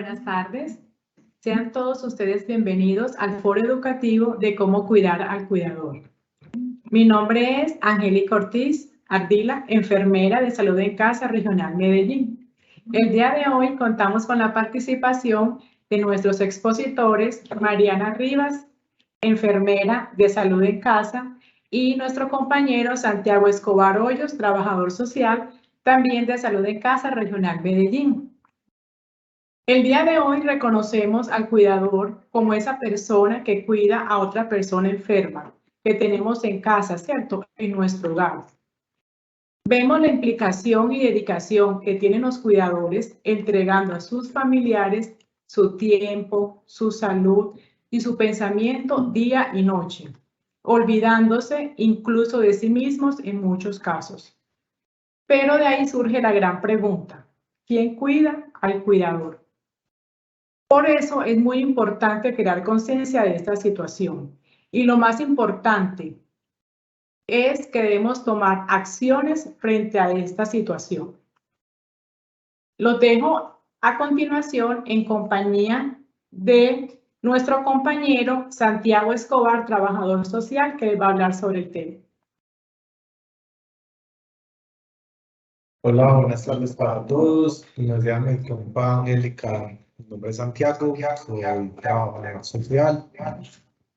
buenas tardes. Sean todos ustedes bienvenidos al foro educativo de cómo cuidar al cuidador. Mi nombre es Angélica Ortiz Ardila, enfermera de Salud en Casa Regional Medellín. El día de hoy contamos con la participación de nuestros expositores Mariana Rivas, enfermera de Salud en Casa, y nuestro compañero Santiago Escobar Hoyos, trabajador social, también de Salud en Casa Regional Medellín. El día de hoy reconocemos al cuidador como esa persona que cuida a otra persona enferma que tenemos en casa, ¿cierto? En nuestro hogar. Vemos la implicación y dedicación que tienen los cuidadores entregando a sus familiares su tiempo, su salud y su pensamiento día y noche, olvidándose incluso de sí mismos en muchos casos. Pero de ahí surge la gran pregunta: ¿quién cuida al cuidador? Por eso es muy importante crear conciencia de esta situación. Y lo más importante es que debemos tomar acciones frente a esta situación. Los dejo a continuación en compañía de nuestro compañero Santiago Escobar, trabajador social, que va a hablar sobre el tema. Hola, buenas tardes para todos. Nos llama mi compa Angélica. Mi nombre es Santiago, soy trabajador social.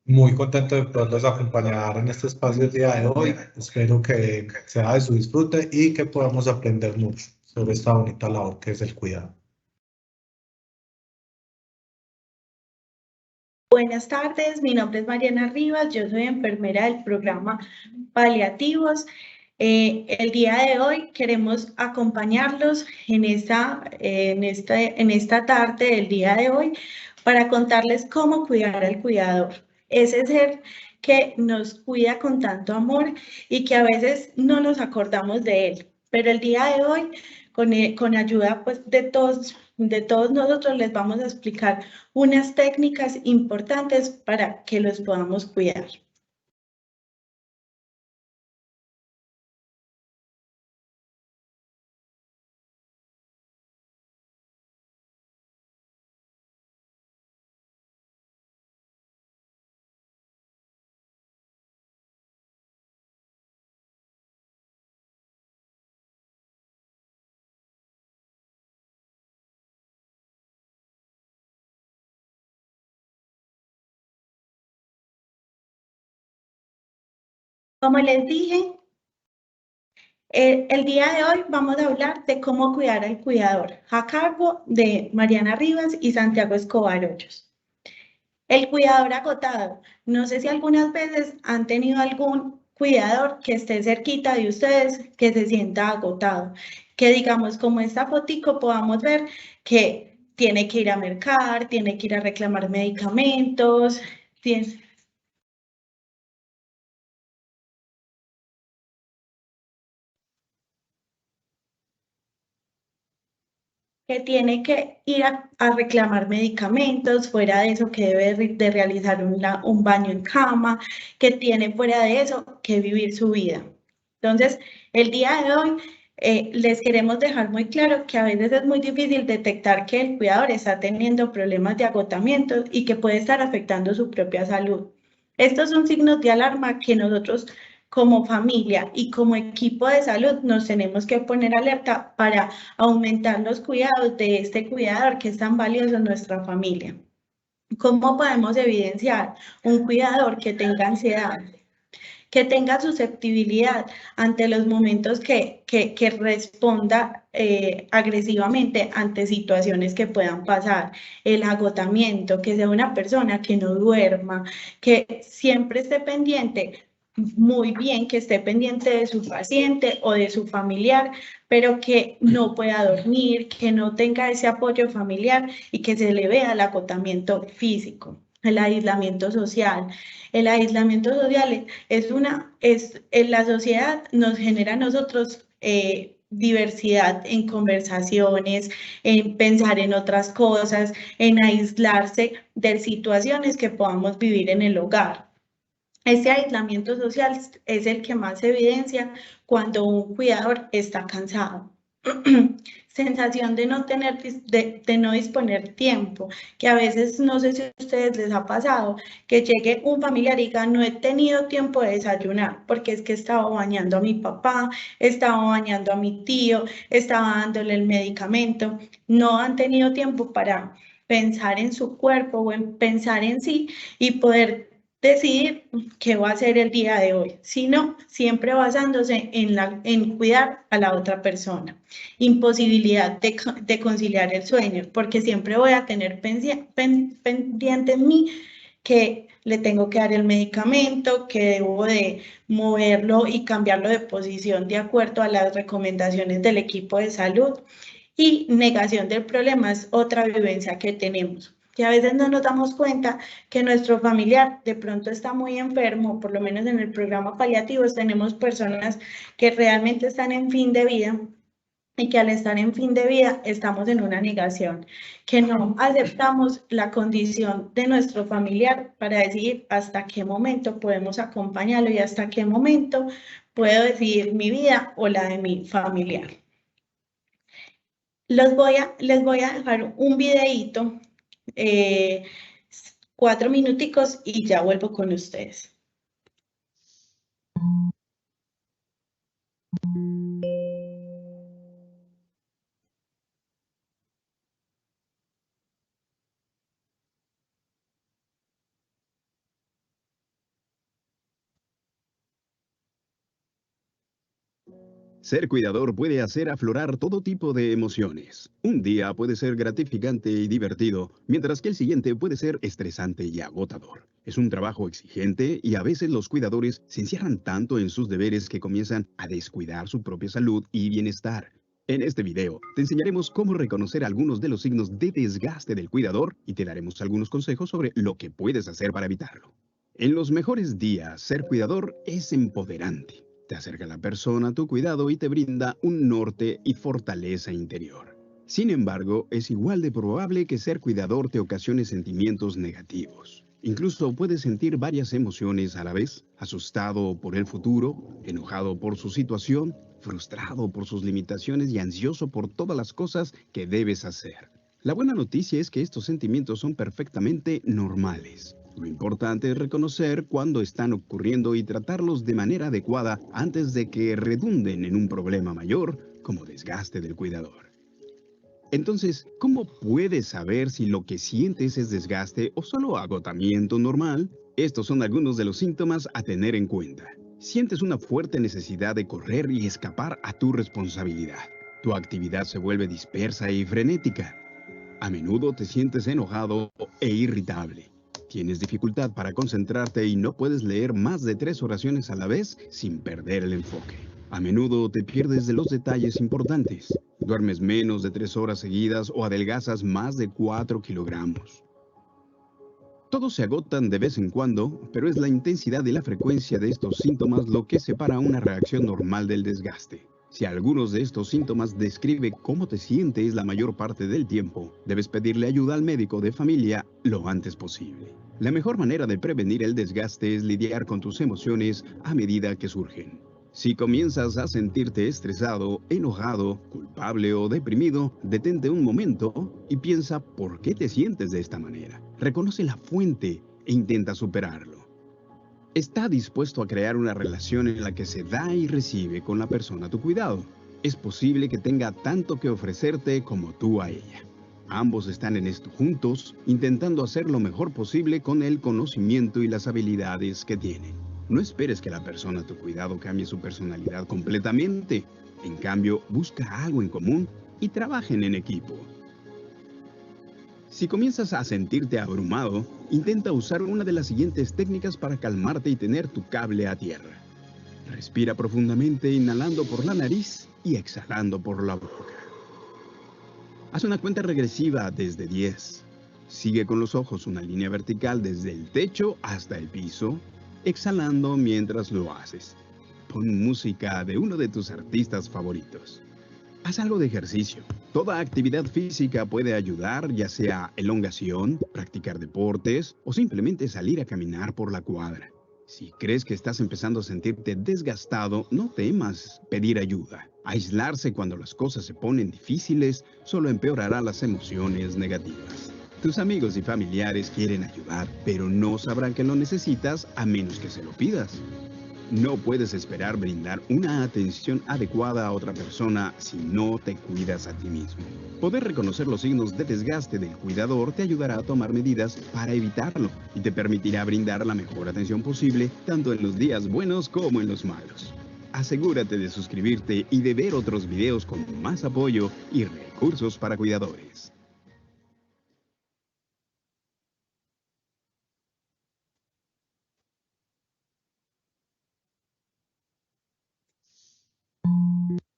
Muy contento de poderlos acompañar en este espacio el día de hoy. Espero que sea de su disfrute y que podamos aprender mucho sobre esta bonita labor que es el cuidado. Buenas tardes, mi nombre es Mariana Rivas, yo soy enfermera del programa Paliativos. El día de hoy queremos acompañarlos en esta tarde del día de hoy para contarles cómo cuidar al cuidador. Ese ser que nos cuida con tanto amor y que a veces no nos acordamos de él. Pero el día de hoy, con ayuda pues, de todos nosotros, les vamos a explicar unas técnicas importantes para que los podamos cuidar. Como les dije, el día de hoy vamos a hablar de cómo cuidar al cuidador, a cargo de Mariana Rivas y Santiago Escobar Hoyos. El cuidador agotado. No sé si algunas veces han tenido algún cuidador que esté cerquita de ustedes que se sienta agotado, que digamos como esta fotico podamos ver que tiene que ir a mercar, tiene que ir a reclamar medicamentos, que tiene que ir a reclamar medicamentos, fuera de eso que debe de realizar un baño en cama, que tiene fuera de eso que vivir su vida. Entonces, el día de hoy les queremos dejar muy claro que a veces es muy difícil detectar que el cuidador está teniendo problemas de agotamiento y que puede estar afectando su propia salud. Estos son signos de alarma que nosotros como familia y como equipo de salud nos tenemos que poner alerta para aumentar los cuidados de este cuidador que es tan valioso en nuestra familia. ¿Cómo podemos evidenciar un cuidador que tenga ansiedad, que tenga susceptibilidad ante los momentos que responda agresivamente ante situaciones que puedan pasar, el agotamiento, que sea una persona que no duerma, que siempre esté pendiente, muy bien, que esté pendiente de su paciente o de su familiar, pero que no pueda dormir, que no tenga ese apoyo familiar y que se le vea el agotamiento físico, el aislamiento social. El aislamiento social en la sociedad nos genera a nosotros diversidad en conversaciones, en pensar en otras cosas, en aislarse de situaciones que podamos vivir en el hogar. Este aislamiento social es el que más se evidencia cuando un cuidador está cansado. sensación de no tener, de no disponer tiempo, que a veces, no sé si a ustedes les ha pasado, que llegue un familiar y diga, no he tenido tiempo de desayunar, porque es que estaba bañando a mi papá, estaba bañando a mi tío, estaba dándole el medicamento, no han tenido tiempo para pensar en su cuerpo o en pensar en sí y poder decidir qué va a hacer el día de hoy, sino siempre basándose en cuidar a la otra persona. Imposibilidad de conciliar el sueño, porque siempre voy a tener pendiente en mí que le tengo que dar el medicamento, que debo de moverlo y cambiarlo de posición de acuerdo a las recomendaciones del equipo de salud. Y negación del problema es otra vivencia que tenemos, que a veces no nos damos cuenta que nuestro familiar de pronto está muy enfermo, por lo menos en el programa paliativo tenemos personas que realmente están en fin de vida y que al estar en fin de vida estamos en una negación, que no aceptamos la condición de nuestro familiar para decidir hasta qué momento podemos acompañarlo y hasta qué momento puedo decidir mi vida o la de mi familiar. Les voy a dejar un videíto, 4 minuticos y ya vuelvo con ustedes. Ser cuidador puede hacer aflorar todo tipo de emociones. Un día puede ser gratificante y divertido, mientras que el siguiente puede ser estresante y agotador. Es un trabajo exigente y a veces los cuidadores se encierran tanto en sus deberes que comienzan a descuidar su propia salud y bienestar. En este video te enseñaremos cómo reconocer algunos de los signos de desgaste del cuidador y te daremos algunos consejos sobre lo que puedes hacer para evitarlo. En los mejores días, ser cuidador es empoderante. Te acerca a la persona a tu cuidado y te brinda un norte y fortaleza interior. Sin embargo, es igual de probable que ser cuidador te ocasione sentimientos negativos. Incluso puedes sentir varias emociones a la vez: asustado por el futuro, enojado por su situación, frustrado por sus limitaciones y ansioso por todas las cosas que debes hacer. La buena noticia es que estos sentimientos son perfectamente normales. Lo importante es reconocer cuándo están ocurriendo y tratarlos de manera adecuada antes de que redunden en un problema mayor, como desgaste del cuidador. Entonces, ¿cómo puedes saber si lo que sientes es desgaste o solo agotamiento normal? Estos son algunos de los síntomas a tener en cuenta. Sientes una fuerte necesidad de correr y escapar a tu responsabilidad. Tu actividad se vuelve dispersa y frenética. A menudo te sientes enojado e irritable. Tienes dificultad para concentrarte y no puedes leer más de 3 oraciones a la vez sin perder el enfoque. A menudo te pierdes de los detalles importantes. Duermes menos de 3 horas seguidas o adelgazas más de 4 kilogramos. Todos se agotan de vez en cuando, pero es la intensidad y la frecuencia de estos síntomas lo que separa una reacción normal del desgaste. Si algunos de estos síntomas describe cómo te sientes la mayor parte del tiempo, debes pedirle ayuda al médico de familia lo antes posible. La mejor manera de prevenir el desgaste es lidiar con tus emociones a medida que surgen. Si comienzas a sentirte estresado, enojado, culpable o deprimido, detente un momento y piensa por qué te sientes de esta manera. Reconoce la fuente e intenta superarlo. Está dispuesto a crear una relación en la que se da y recibe con la persona a tu cuidado. Es posible que tenga tanto que ofrecerte como tú a ella. Ambos están en esto juntos, intentando hacer lo mejor posible con el conocimiento y las habilidades que tienen. No esperes que la persona a tu cuidado cambie su personalidad completamente. En cambio, busca algo en común y trabajen en equipo. Si comienzas a sentirte abrumado, intenta usar una de las siguientes técnicas para calmarte y tener tu cable a tierra. Respira profundamente, inhalando por la nariz y exhalando por la boca. Haz una cuenta regresiva desde 10. Sigue con los ojos una línea vertical desde el techo hasta el piso, exhalando mientras lo haces. Pon música de uno de tus artistas favoritos. Haz algo de ejercicio. Toda actividad física puede ayudar, ya sea elongación, practicar deportes o simplemente salir a caminar por la cuadra. Si crees que estás empezando a sentirte desgastado, no temas pedir ayuda. Aislarse cuando las cosas se ponen difíciles solo empeorará las emociones negativas. Tus amigos y familiares quieren ayudar, pero no sabrán que lo necesitas a menos que se lo pidas. No puedes esperar brindar una atención adecuada a otra persona si no te cuidas a ti mismo. Poder reconocer los signos de desgaste del cuidador te ayudará a tomar medidas para evitarlo y te permitirá brindar la mejor atención posible tanto en los días buenos como en los malos. Asegúrate de suscribirte y de ver otros videos con más apoyo y recursos para cuidadores.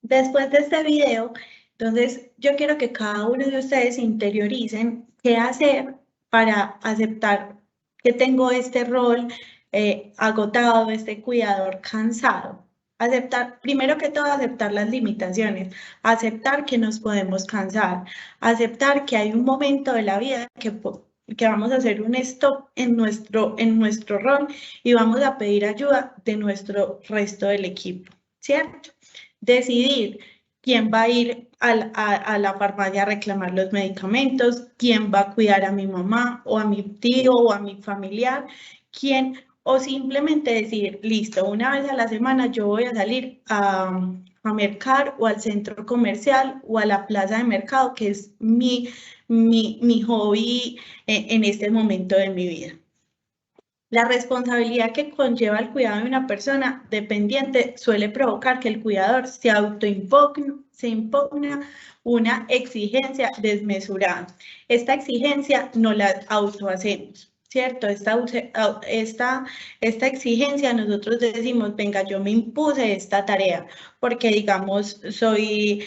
Después de este video, entonces yo quiero que cada uno de ustedes interioricen qué hacer para aceptar que tengo este rol agotado, este cuidador cansado. Aceptar, primero que todo, aceptar las limitaciones, aceptar que nos podemos cansar, aceptar que hay un momento de la vida que vamos a hacer un stop en nuestro rol y vamos a pedir ayuda de nuestro resto del equipo, ¿cierto? Decidir quién va a ir a la farmacia a reclamar los medicamentos, quién va a cuidar a mi mamá o a mi tío o a mi familiar, o simplemente decir, listo, una vez a la semana yo voy a salir a mercar o al centro comercial o a la plaza de mercado, que es mi hobby en este momento de mi vida. La responsabilidad que conlleva el cuidado de una persona dependiente suele provocar que el cuidador se impugna una exigencia desmesurada. Esta exigencia no la autohacemos, ¿cierto? Esta exigencia nosotros decimos, venga, yo me impuse esta tarea porque, digamos, soy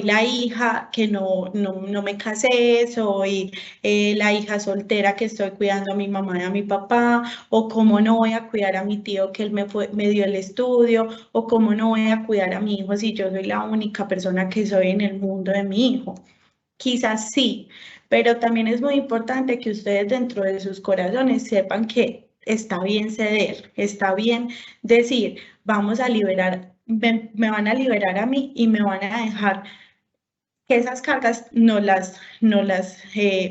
la hija que no me casé, soy la hija soltera que estoy cuidando a mi mamá y a mi papá, o cómo no voy a cuidar a mi tío que él me dio el estudio, o cómo no voy a cuidar a mi hijo si yo soy la única persona que soy en el mundo de mi hijo. Quizás sí, pero también es muy importante que ustedes dentro de sus corazones sepan que está bien ceder, está bien decir, vamos a liberar, me van a liberar a mí y me van a dejar que esas cargas no las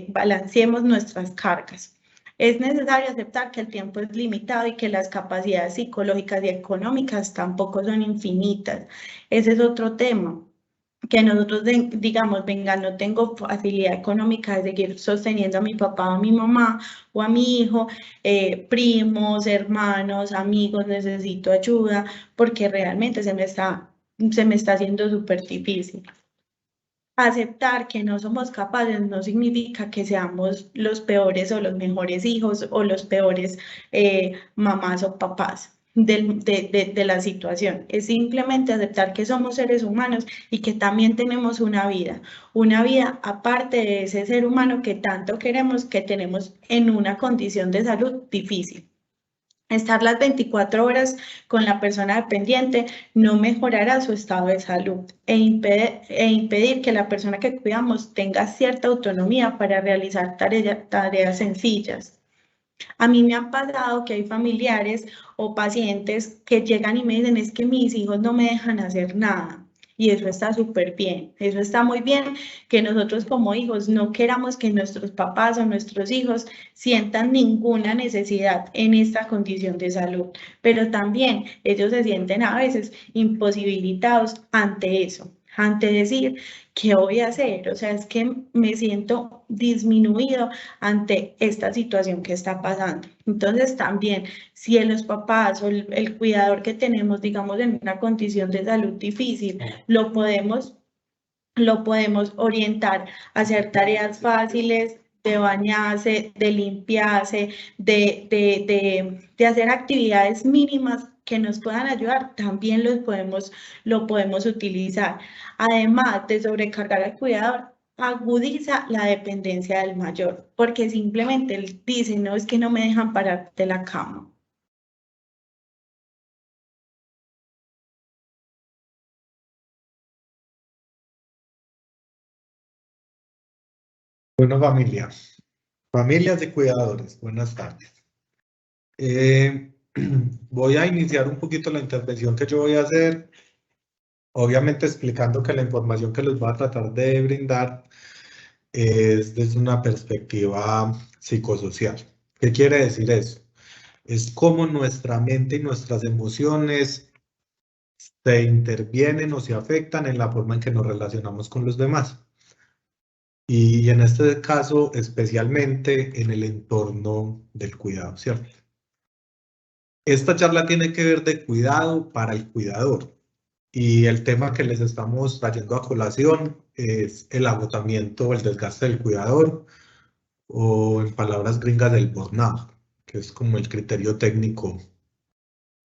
balanceemos nuestras cargas. Es necesario aceptar que el tiempo es limitado y que las capacidades psicológicas y económicas tampoco son infinitas. Ese es otro tema. Que nosotros digamos, venga, no tengo facilidad económica de seguir sosteniendo a mi papá o a mi mamá o a mi hijo, primos, hermanos, amigos, necesito ayuda porque realmente se me está haciendo súper difícil. Aceptar que no somos capaces no significa que seamos los peores o los mejores hijos o los peores mamás o papás de la situación. Es simplemente aceptar que somos seres humanos y que también tenemos una vida aparte de ese ser humano que tanto queremos, que tenemos en una condición de salud difícil. Estar las 24 horas con la persona dependiente no mejorará su estado de salud e impedir que la persona que cuidamos tenga cierta autonomía para realizar tareas sencillas. A mí me han pasado que hay familiares o pacientes que llegan y me dicen, es que mis hijos no me dejan hacer nada. Y eso está súper bien, eso está muy bien, que nosotros como hijos no queramos que nuestros papás o nuestros hijos sientan ninguna necesidad en esta condición de salud, pero también ellos se sienten a veces imposibilitados ante eso, ante decir, ¿qué voy a hacer? O sea, es que me siento disminuido ante esta situación que está pasando. Entonces también, si los papás o el cuidador que tenemos, digamos, en una condición de salud difícil, lo podemos orientar a hacer tareas fáciles, de bañarse, de limpiarse, de hacer actividades mínimas que nos puedan ayudar, también lo podemos utilizar. Además de sobrecargar al cuidador, agudiza la dependencia del mayor, porque simplemente él dice, no, es que no me dejan parar de la cama. Bueno, familias de cuidadores, buenas tardes. Voy a iniciar un poquito la intervención que yo voy a hacer Obviamente explicando que la información que les voy a tratar de brindar es desde una perspectiva psicosocial. ¿Qué quiere decir eso? Es cómo nuestra mente y nuestras emociones se intervienen o se afectan en la forma en que nos relacionamos con los demás. Y en este caso, especialmente en el entorno del cuidado, ¿cierto? Esta charla tiene que ver de cuidado para el cuidador. Y el tema que les estamos trayendo a colación es el agotamiento o el desgaste del cuidador, o en palabras gringas, el burnout, que es como el criterio técnico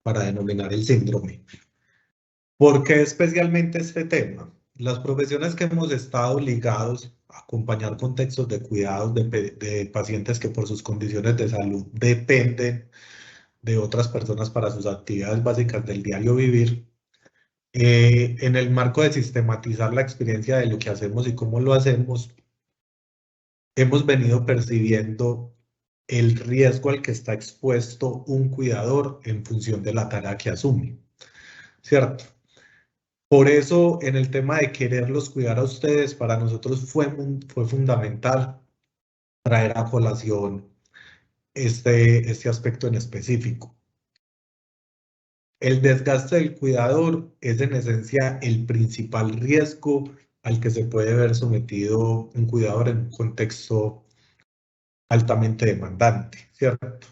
para denominar el síndrome. ¿Por qué especialmente este tema? Las profesiones que hemos estado ligados a acompañar contextos de cuidados de pacientes que por sus condiciones de salud dependen de otras personas para sus actividades básicas del diario vivir, en el marco de sistematizar la experiencia de lo que hacemos y cómo lo hacemos, hemos venido percibiendo el riesgo al que está expuesto un cuidador en función de la tarea que asume, ¿cierto? Por eso, en el tema de quererlos cuidar a ustedes, para nosotros fue fundamental traer a colación este aspecto en específico. El desgaste del cuidador es en esencia el principal riesgo al que se puede ver sometido un cuidador en un contexto altamente demandante, ¿cierto?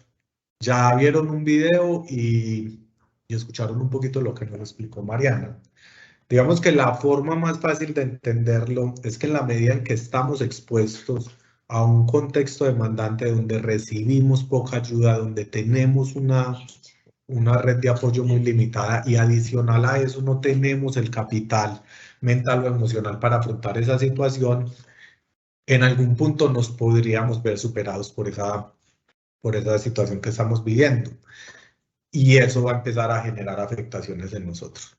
Ya vieron un video y escucharon un poquito lo que nos explicó Mariana. Digamos que la forma más fácil de entenderlo es que en la medida en que estamos expuestos a un contexto demandante donde recibimos poca ayuda, donde tenemos una red de apoyo muy limitada y adicional a eso no tenemos el capital mental o emocional para afrontar esa situación, en algún punto nos podríamos ver superados por esa situación que estamos viviendo. Y eso va a empezar a generar afectaciones en nosotros.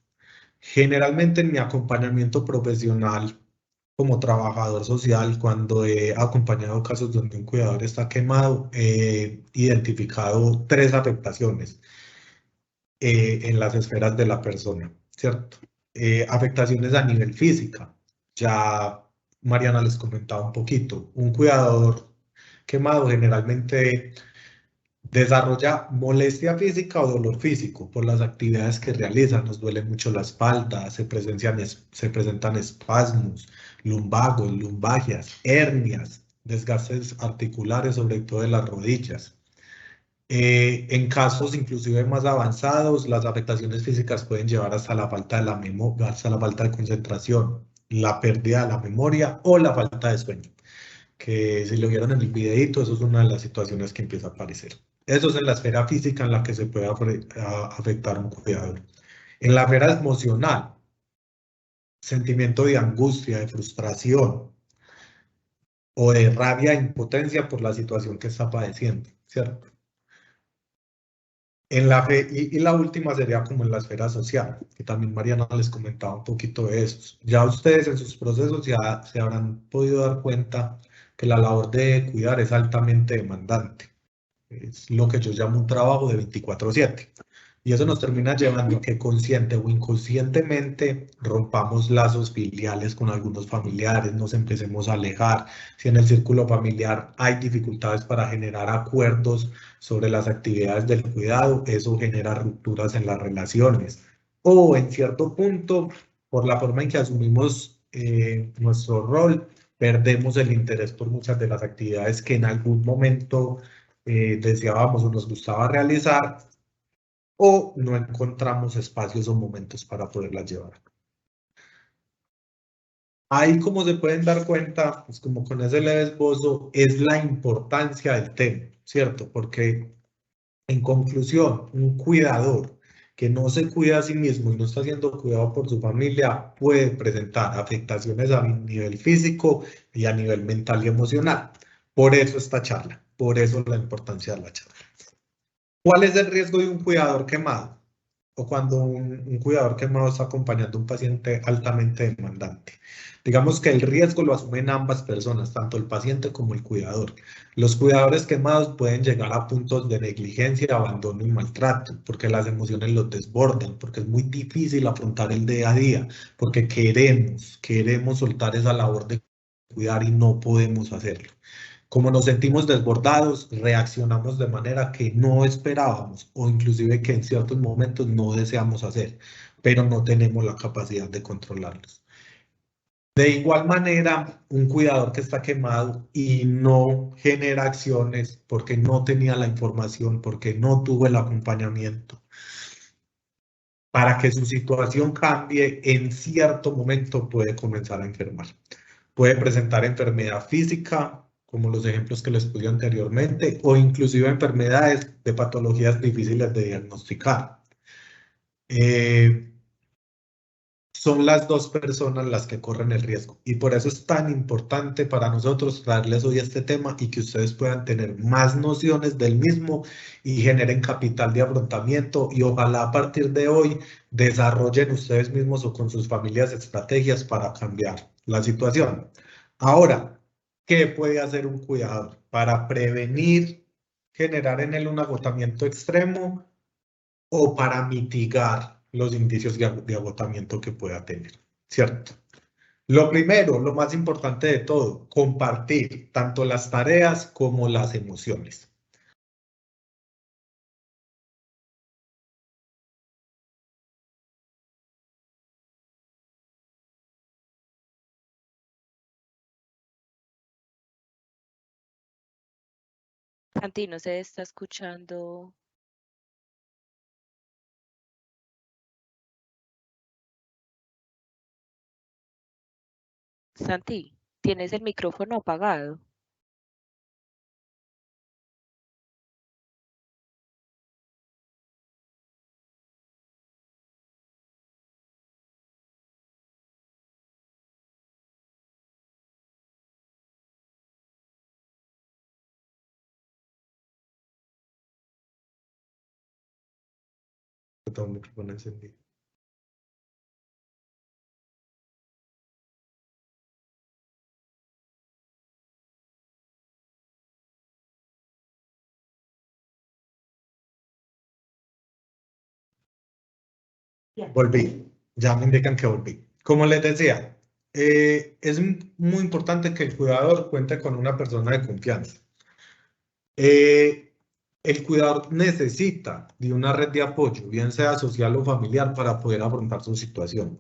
Generalmente en mi acompañamiento profesional como trabajador social, cuando he acompañado casos donde un cuidador está quemado, he identificado 3 afectaciones en las esferas de la persona, ¿cierto? Afectaciones a nivel física. Ya Mariana les comentaba un poquito. Un cuidador quemado generalmente desarrolla molestia física o dolor físico por las actividades que realiza. Nos duele mucho la espalda, se presentan espasmos, lumbagos, lumbalgias, hernias, desgastes articulares, sobre todo de las rodillas. En casos inclusive más avanzados, las afectaciones físicas pueden llevar hasta la falta de la memoria, hasta la falta de concentración, la pérdida de la memoria o la falta de sueño. Que si lo vieron en el videito, eso es una de las situaciones que empieza a aparecer. Eso es en la esfera física en la que se puede afectar un cuidador. En la esfera emocional, sentimiento de angustia, de frustración o de rabia e impotencia por la situación que está padeciendo, ¿cierto? Y la última sería como en la esfera social, que también Mariana les comentaba un poquito de eso. Ya ustedes en sus procesos ya se habrán podido dar cuenta que la labor de cuidar es altamente demandante. Es lo que yo llamo un trabajo de 24/7. Y eso nos termina llevando a que consciente o inconscientemente rompamos lazos filiales con algunos familiares, nos empecemos a alejar. Si en el círculo familiar hay dificultades para generar acuerdos sobre las actividades del cuidado, eso genera rupturas en las relaciones. O en cierto punto, por la forma en que asumimos nuestro rol, perdemos el interés por muchas de las actividades que en algún momento deseábamos o nos gustaba realizar, o no encontramos espacios o momentos para poderlas llevar. Ahí, como se pueden dar cuenta, pues como con ese leve esbozo, es la importancia del tema, ¿cierto? Porque, en conclusión, un cuidador que no se cuida a sí mismo y no está siendo cuidado por su familia puede presentar afectaciones a nivel físico y a nivel mental y emocional. Por eso esta charla, por eso la importancia de la charla. ¿Cuál es el riesgo de un cuidador quemado? o cuando un cuidador quemado está acompañando a un paciente altamente demandante. Digamos que el riesgo lo asumen ambas personas, tanto el paciente como el cuidador. Los cuidadores quemados pueden llegar a puntos de negligencia, abandono y maltrato, porque las emociones los desbordan, porque es muy difícil afrontar el día a día, porque queremos soltar esa labor de cuidar y no podemos hacerlo. Como nos sentimos desbordados, reaccionamos de manera que no esperábamos o inclusive que en ciertos momentos no deseamos hacer, pero no tenemos la capacidad de controlarlos. De igual manera, un cuidador que está quemado y no genera acciones porque no tenía la información, porque no tuvo el acompañamiento, para que su situación cambie, en cierto momento puede comenzar a enfermar. Puede presentar enfermedad física, como los ejemplos que les puse anteriormente, o inclusive enfermedades de patologías difíciles de diagnosticar. Eh, Son las dos personas las que corren el riesgo y por eso es tan importante para nosotros traerles hoy este tema y que ustedes puedan tener más nociones del mismo y generen capital de afrontamiento y ojalá a partir de hoy desarrollen ustedes mismos o con sus familias estrategias para cambiar la situación. Ahora, ¿qué puede hacer un cuidador para prevenir generar en él un agotamiento extremo o para mitigar los indicios de agotamiento que pueda tener? ¿Cierto? Lo primero, lo más importante de todo, compartir tanto las tareas como las emociones. Santi, no se está escuchando. Santi, tienes el micrófono apagado. Tengo un micrófono encendido. Volví, ya me indican que volví. Como les decía, es muy importante que el cuidador cuente con una persona de confianza. El cuidador necesita de una red de apoyo, bien sea social o familiar, para poder afrontar su situación.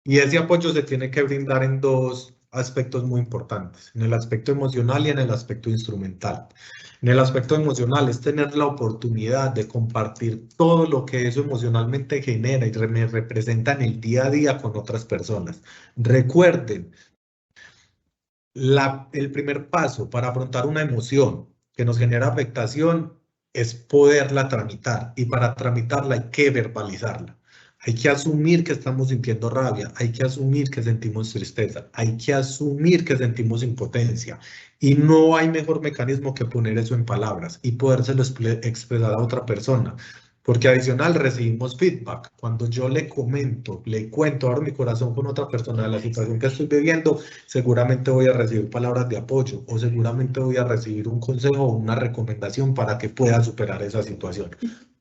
Y ese apoyo se tiene que brindar en dos aspectos muy importantes, en el aspecto emocional y en el aspecto instrumental. En el aspecto emocional es tener la oportunidad de compartir todo lo que eso emocionalmente genera y me representa en el día a día con otras personas. Recuerden, el primer paso para afrontar una emoción que nos genera afectación es poderla tramitar y para tramitarla hay que verbalizarla. Hay que asumir que estamos sintiendo rabia, hay que asumir que sentimos tristeza, hay que asumir que sentimos impotencia y no hay mejor mecanismo que poner eso en palabras y podérselo expresar a otra persona. Porque adicional recibimos feedback. Cuando yo le comento, le cuento, abro mi corazón con otra persona de la situación que estoy viviendo, seguramente voy a recibir palabras de apoyo o seguramente voy a recibir un consejo o una recomendación para que pueda superar esa situación.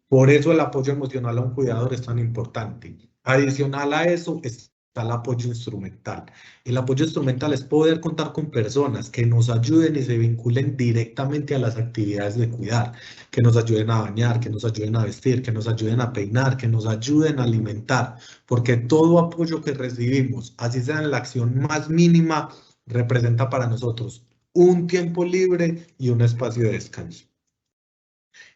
Por eso el apoyo emocional a un cuidador es tan importante. Adicional a eso está el apoyo instrumental. El apoyo instrumental es poder contar con personas que nos ayuden y se vinculen directamente a las actividades de cuidar, que nos ayuden a bañar, que nos ayuden a vestir, que nos ayuden a peinar, que nos ayuden a alimentar, porque todo apoyo que recibimos, así sea en la acción más mínima, representa para nosotros un tiempo libre y un espacio de descanso.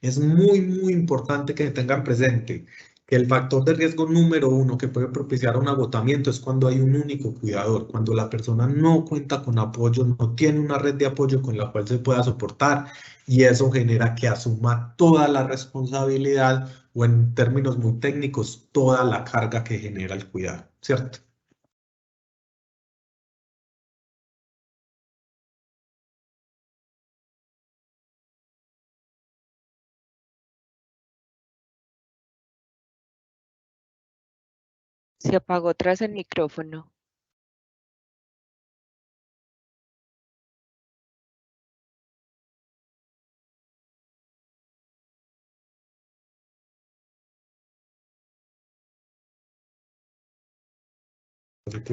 Es muy importante que tengan presente que el factor de riesgo número uno que puede propiciar un agotamiento es cuando hay un único cuidador, cuando la persona no cuenta con apoyo, no tiene una red de apoyo con la cual se pueda soportar y eso genera que asuma toda la responsabilidad o en términos muy técnicos, toda la carga que genera el cuidado, ¿cierto? Se apagó otra vez el micrófono.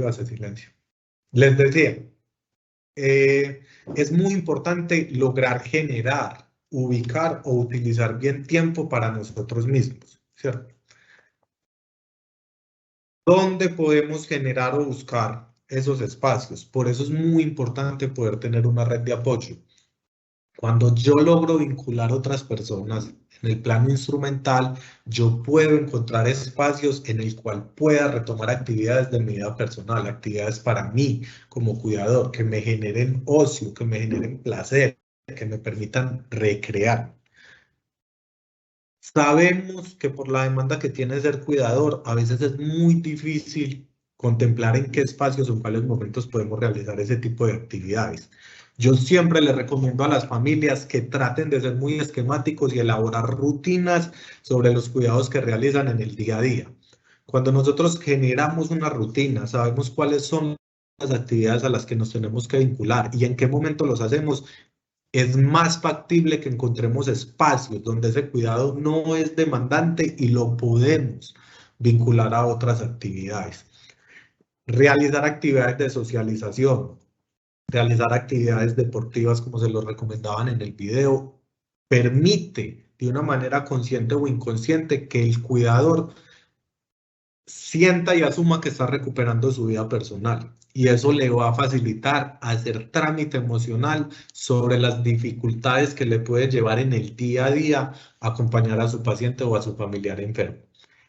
Hace silencio. Les decía, es muy importante lograr generar, ubicar o utilizar bien tiempo para nosotros mismos, ¿cierto? ¿Dónde podemos generar o buscar esos espacios? Por eso es muy importante poder tener una red de apoyo. Cuando yo logro vincular otras personas en el plano instrumental, yo puedo encontrar espacios en el cual pueda retomar actividades de mi vida personal, actividades para mí como cuidador, que me generen ocio, que me generen placer, que me permitan recrear. Sabemos que por la demanda que tiene ser cuidador, a veces es muy difícil contemplar en qué espacios o en cuáles momentos podemos realizar ese tipo de actividades. Yo siempre les recomiendo a las familias que traten de ser muy esquemáticos y elaborar rutinas sobre los cuidados que realizan en el día a día. Cuando nosotros generamos una rutina, sabemos cuáles son las actividades a las que nos tenemos que vincular y en qué momento los hacemos, es más factible que encontremos espacios donde ese cuidado no es demandante y lo podemos vincular a otras actividades. Realizar actividades de socialización, realizar actividades deportivas como se los recomendaban en el video, permite de una manera consciente o inconsciente que el cuidador sienta y asuma que está recuperando su vida personal y eso le va a facilitar hacer trámite emocional sobre las dificultades que le puede llevar en el día a día acompañar a su paciente o a su familiar enfermo.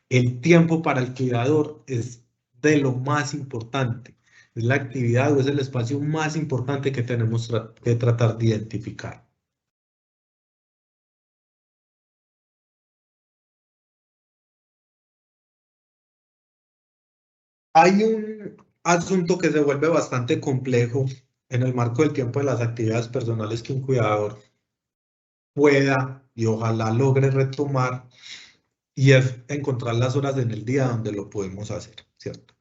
El tiempo para el cuidador es de lo más importante, es la actividad o es el espacio más importante que tenemos que tratar de identificar. Hay un asunto que se vuelve bastante complejo en el marco del tiempo de las actividades personales que un cuidador pueda y ojalá logre retomar, y es encontrar las horas en el día donde lo podemos hacer, ¿cierto?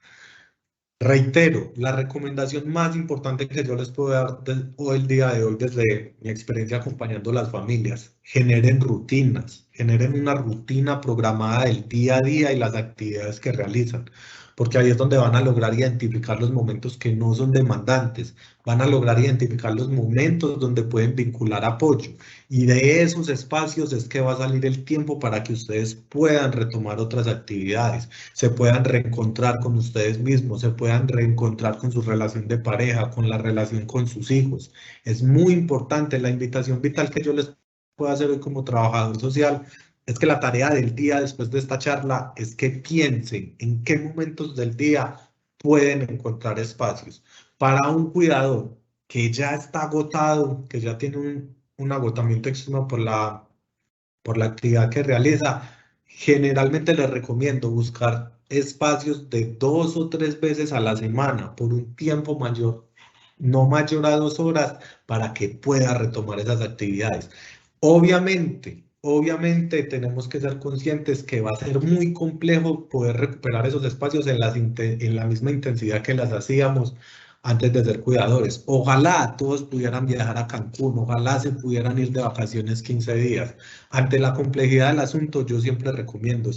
Reitero, la recomendación más importante que yo les puedo dar hoy, el día de hoy, desde mi experiencia acompañando a las familias, generen rutinas, generen una rutina programada del día a día y las actividades que realizan, porque ahí es donde van a lograr identificar los momentos que no son demandantes, van a lograr identificar los momentos donde pueden vincular apoyo, y de esos espacios es que va a salir el tiempo para que ustedes puedan retomar otras actividades, se puedan reencontrar con ustedes mismos, se puedan reencontrar con su relación de pareja, con la relación con sus hijos. Es muy importante. La invitación vital que yo les puedo hacer hoy como trabajador social es que la tarea del día después de esta charla es que piensen en qué momentos del día pueden encontrar espacios. Para un cuidador que ya está agotado, que ya tiene un agotamiento extremo por la actividad que realiza, generalmente les recomiendo buscar espacios de 2 o 3 veces a la semana por un tiempo mayor, no mayor a 2 horas, para que pueda retomar esas actividades. Obviamente tenemos que ser conscientes que va a ser muy complejo poder recuperar esos espacios en la misma intensidad que las hacíamos antes de ser cuidadores. Ojalá todos pudieran viajar a Cancún, ojalá se pudieran ir de vacaciones 15 días. Ante la complejidad del asunto, yo siempre recomiendo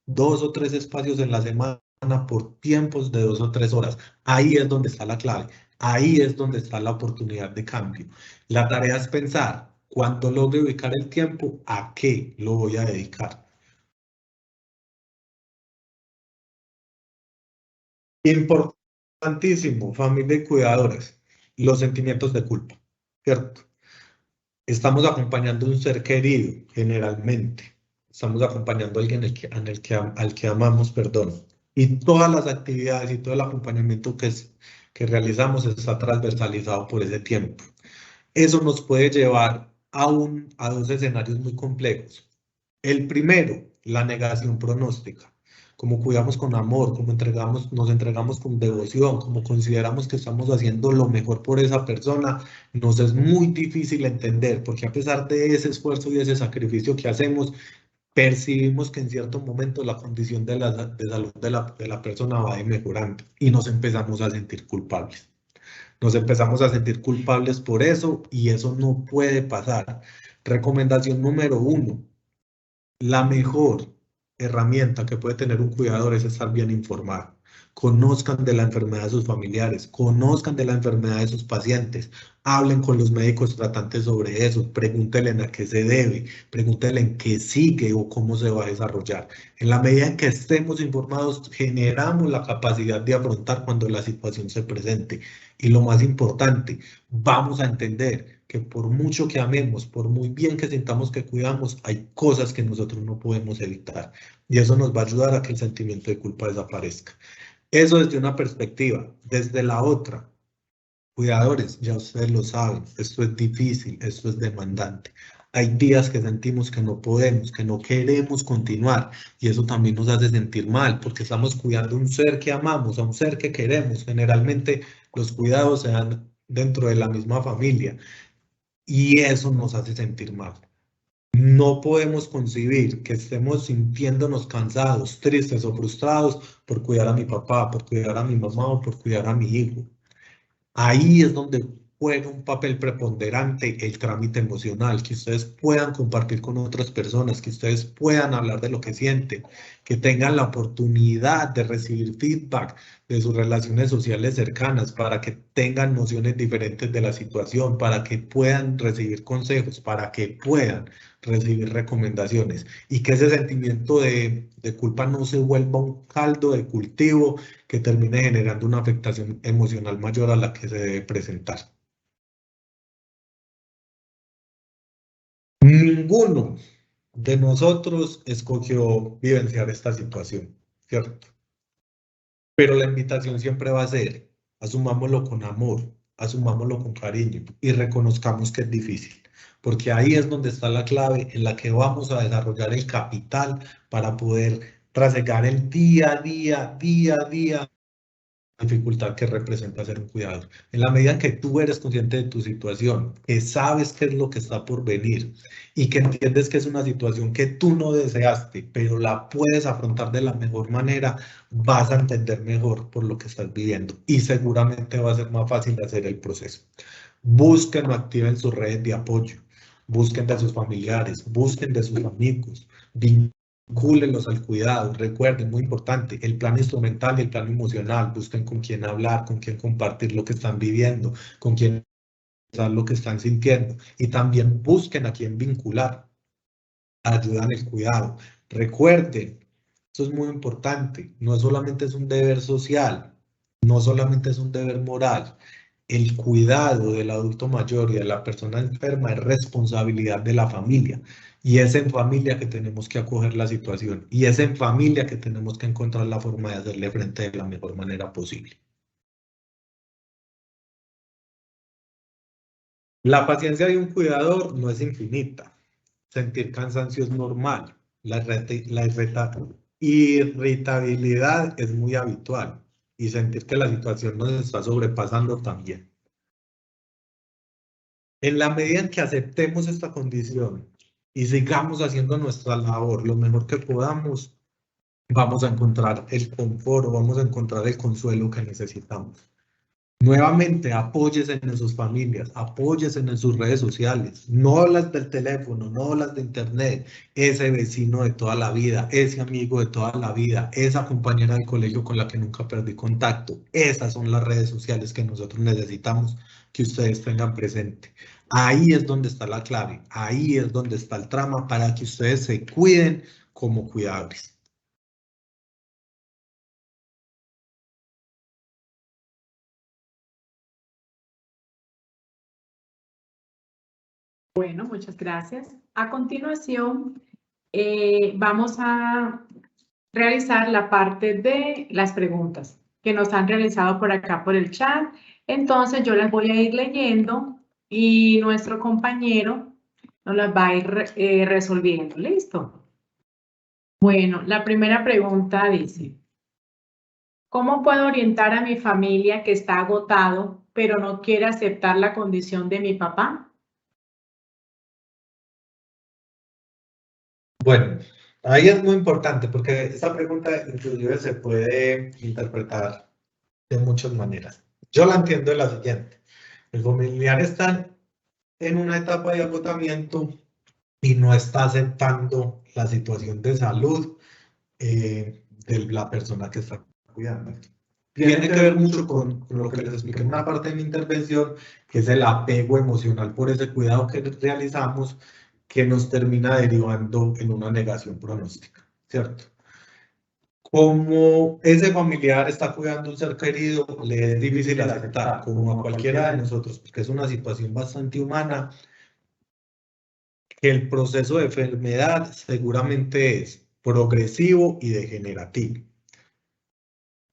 2 o 3 espacios en la semana por tiempos de 2 o 3 horas. Ahí es donde está la clave, ahí es donde está la oportunidad de cambio. La tarea es pensar, cuando logre ubicar el tiempo, ¿a qué lo voy a dedicar? Importantísimo, familia y cuidadores, los sentimientos de culpa, ¿cierto? Estamos acompañando a un ser querido, generalmente. Estamos acompañando a alguien al que amamos, perdón. Y todas las actividades y todo el acompañamiento que realizamos está transversalizado por ese tiempo. Eso nos puede llevar a 2 escenarios muy complejos. El primero, la negación pronóstica. Como cuidamos con amor, como nos entregamos con devoción, como consideramos que estamos haciendo lo mejor por esa persona, nos es muy difícil entender, porque a pesar de ese esfuerzo y ese sacrificio que hacemos, percibimos que en cierto momento la condición de salud de la persona va mejorando y nos empezamos a sentir culpables. Nos empezamos a sentir culpables por eso y eso no puede pasar. Recomendación número 1, la mejor herramienta que puede tener un cuidador es estar bien informado. Conozcan de la enfermedad de sus familiares, conozcan de la enfermedad de sus pacientes, hablen con los médicos tratantes sobre eso, pregúntenle a qué se debe, pregúntenle en qué sigue o cómo se va a desarrollar. En la medida en que estemos informados, generamos la capacidad de afrontar cuando la situación se presente. Y lo más importante, vamos a entender que por mucho que amemos, por muy bien que sintamos que cuidamos, hay cosas que nosotros no podemos evitar. Y eso nos va a ayudar a que el sentimiento de culpa desaparezca. Eso desde una perspectiva. Desde la otra, cuidadores, ya ustedes lo saben, esto es difícil, esto es demandante. Hay días que sentimos que no podemos, que no queremos continuar y eso también nos hace sentir mal porque estamos cuidando a un ser que amamos, a un ser que queremos. Generalmente los cuidados se dan dentro de la misma familia y eso nos hace sentir mal. No podemos concebir que estemos sintiéndonos cansados, tristes o frustrados por cuidar a mi papá, por cuidar a mi mamá o por cuidar a mi hijo. Ahí es donde juega un papel preponderante el trámite emocional, que ustedes puedan compartir con otras personas, que ustedes puedan hablar de lo que sienten, que tengan la oportunidad de recibir feedback de sus relaciones sociales cercanas para que tengan nociones diferentes de la situación, para que puedan recibir consejos, para que puedan recibir recomendaciones y que ese sentimiento de culpa no se vuelva un caldo de cultivo que termine generando una afectación emocional mayor a la que se debe presentar. Ninguno de nosotros escogió vivenciar esta situación, ¿cierto? Pero la invitación siempre va a ser, asumámoslo con amor, asumámoslo con cariño y reconozcamos que es difícil, porque ahí es donde está la clave en la que vamos a desarrollar el capital para poder trasegar el día a día, dificultad que representa ser un cuidador. En la medida en que tú eres consciente de tu situación, que sabes qué es lo que está por venir y que entiendes que es una situación que tú no deseaste, pero la puedes afrontar de la mejor manera, vas a entender mejor por lo que estás viviendo y seguramente va a ser más fácil hacer el proceso. Busquen o activen sus redes de apoyo, busquen de sus familiares, busquen de sus amigos, vincúlenlos al cuidado. Recuerden, muy importante, el plan instrumental y el plan emocional. Busquen con quién hablar, con quién compartir lo que están viviendo, con quién expresar lo que están sintiendo. Y también busquen a quién vincular. Ayudan el cuidado. Recuerden, esto es muy importante. No solamente es un deber social, no solamente es un deber moral. El cuidado del adulto mayor y de la persona enferma es responsabilidad de la familia. Y es en familia que tenemos que acoger la situación. Y es en familia que tenemos que encontrar la forma de hacerle frente de la mejor manera posible. La paciencia de un cuidador no es infinita. Sentir cansancio es normal. La irritabilidad es muy habitual. Y sentir que la situación nos está sobrepasando también. En la medida en que aceptemos esta condición y sigamos haciendo nuestra labor lo mejor que podamos, vamos a encontrar el confort o vamos a encontrar el consuelo que necesitamos. Nuevamente, apóyese en sus familias, apóyese en sus redes sociales, no las del teléfono, no las de internet, ese vecino de toda la vida, ese amigo de toda la vida, esa compañera del colegio con la que nunca perdí contacto. Esas son las redes sociales que nosotros necesitamos que ustedes tengan presente. Ahí es donde está la clave, ahí es donde está el trama para que ustedes se cuiden como cuidadores. Bueno, muchas gracias. A continuación, vamos a realizar la parte de las preguntas que nos han realizado por acá por el chat. Entonces, yo las voy a ir leyendo y nuestro compañero nos las va a ir resolviendo. ¿Listo? Bueno, la primera pregunta dice, ¿cómo puedo orientar a mi familia que está agotado, pero no quiere aceptar la condición de mi papá? Bueno, Ahí es muy importante porque esta pregunta inclusive se puede interpretar de muchas maneras. Yo la entiendo de la siguiente. El familiar está en una etapa de agotamiento y no está aceptando la situación de salud de la persona que está cuidando. Tiene que ver mucho con lo que les expliqué en una parte de mi intervención, que es el apego emocional por ese cuidado que realizamos, que nos termina derivando en una negación pronóstica, ¿cierto? Como ese familiar está cuidando a un ser querido, le es difícil aceptar, como a cualquiera de nosotros, porque es una situación bastante humana, que el proceso de enfermedad seguramente es progresivo y degenerativo.